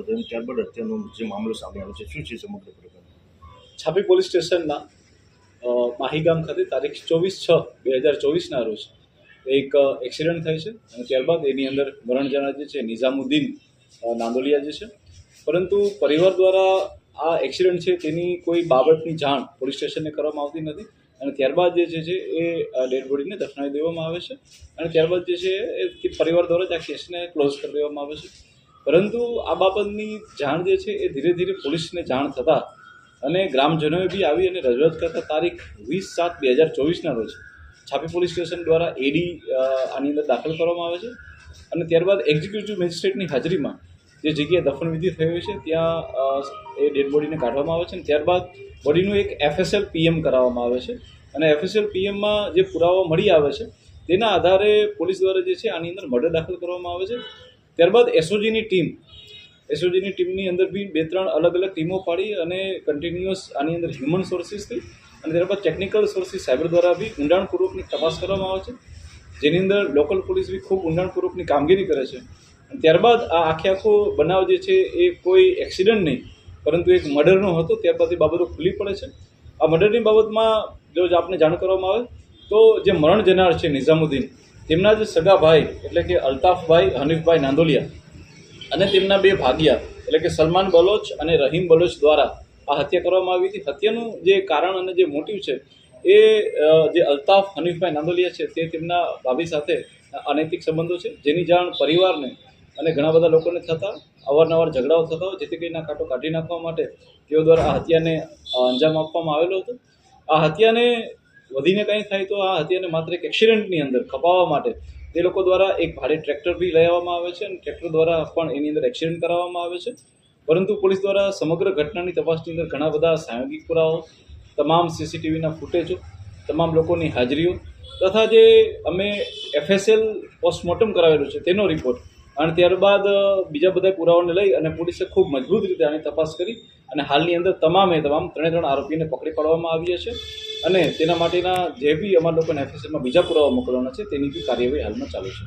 હતો અને ત્યારબાદ હત્યાનો જે મામલો સામે આવ્યો છે, શું છે સમગ્ર પ્રકરણ? છાપી પોલીસ સ્ટેશનના માહીગામ ખાતે તારીખ 24/6/2024ના રોજ એક એક્સિડન્ટ થાય છે અને ત્યારબાદ એની અંદર મરણ જનાર જે છે નિઝામુદ્દીન નાંદોલિયા જે છે, પરંતુ પરિવાર દ્વારા આ એક્સિડન્ટ છે તેની કોઈ બાબતની જાણ પોલીસ સ્ટેશનને કરવામાં આવતી નથી અને ત્યારબાદ જે છે એ ડેડ બોડીને દફનાવી દેવામાં આવે છે અને ત્યારબાદ જે છે એ પરિવાર દ્વારા જ આ કેસને ક્લોઝ કરી દેવામાં આવે છે. પરંતુ આ બાબતની જાણ જે છે એ ધીરે ધીરે પોલીસને જાણ થતાં અને ગ્રામજનોએ બી આવી અને રજૂઆત કરતા તારીખ 20/7/2024ના રોજ છાપી પોલીસ સ્ટેશન દ્વારા એડી આની અંદર દાખલ કરવામાં આવે છે અને ત્યારબાદ એક્ઝિક્યુટિવ મેજિસ્ટ્રેટની હાજરીમાં જે જગ્યાએ દફનવિધિ થઈ હોય છે ત્યાં એ ડેડ બોડીને કાઢવામાં આવે છે અને ત્યારબાદ બોડીનું એક FSL PM કરાવવામાં આવે છે અને FSL PMમાં જે પુરાવા મળી આવે છે તેના આધારે પોલીસ દ્વારા જે છે આની અંદર મર્ડર દાખલ કરવામાં આવે છે. ત્યારબાદ SOGની ટીમની અંદર બી 2-3 અલગ અલગ ટીમો પાડી અને કન્ટિન્યુઅસ આની અંદર હ્યુમન સોર્સિસથી અને ત્યારબાદ ટેકનિકલ સોર્સિસ સાયબર દ્વારા બી ઊંડાણપૂર્વકની તપાસ કરવામાં આવે છે, જેની અંદર લોકલ પોલીસ બી ખૂબ ઊંડાણપૂર્વકની કામગીરી કરે છે. અને ત્યારબાદ આ આખો બનાવ જે છે એ કોઈ એક્સિડન્ટ નહીં પરંતુ એક મર્ડરનો હતો. ત્યારબાદ એ બાબતો ખુલ્લી પડે છે. આ મર્ડરની બાબતમાં જો આપને જાણ કરવામાં આવે તો જે મરણ જનાર છે નિઝામુદ્દીન, તેમના જે સગા ભાઈ એટલે કે અલ્તાફભાઈ હનીફભાઈ નાંદોલિયા અને તેમના 2 ભાગિયા એટલે કે સલમાન બલોચ અને રહીમ બલોચ દ્વારા આ હત્યા કરવામાં આવી હતી. હત્યાનું જે કારણ અને જે મોટિવ છે એ જે અલ્તાફ હનીફભાઈ નાંદોલિયા છે તે તેમના ભાભી સાથે અનૈતિક સંબંધો છે, જેની જાણ પરિવારને અને ઘણા બધા લોકોને થતાં અવારનવાર ઝઘડાઓ થતા હોય, જેથી કરીને કાંટો કાઢી નાખવા માટે તેઓ દ્વારા આ હત્યાને અંજામ આપવામાં આવેલો હતો. આ હત્યાને વધીને કંઈ થાય તો આ હત્યાને માત્ર એક એક્સિડન્ટની અંદર ખપાવવા માટે તે લોકો દ્વારા એક ભારે ટ્રેક્ટર બી લઈ આવવામાં આવે છે અને ટ્રેક્ટર દ્વારા પણ એની અંદર એક્સિડન્ટ કરાવવામાં આવે છે. પરંતુ પોલીસ દ્વારા સમગ્ર ઘટનાની તપાસની અંદર ઘણા બધા સાંયોગિક પુરાવાઓ, તમામ CCTVના ફૂટેજો, તમામ લોકોની હાજરીઓ તથા જે અમે FSL પોસ્ટમોર્ટમ કરાવેલું છે તેનો રિપોર્ટ અને ત્યારબાદ બીજા બધા પુરાવાઓને લઈ અને પોલીસે ખૂબ મજબૂત રીતે આની તપાસ કરી અને હાલની અંદર તમામ 3 આરોપીને પકડી પાડવામાં આવ્યા છે અને તેના માટેના જે બી અમારા લોકોને FSLમાં બીજા પુરાવા મોકલવાના છે તેની બી કાર્યવાહી હાલમાં ચાલુ છે.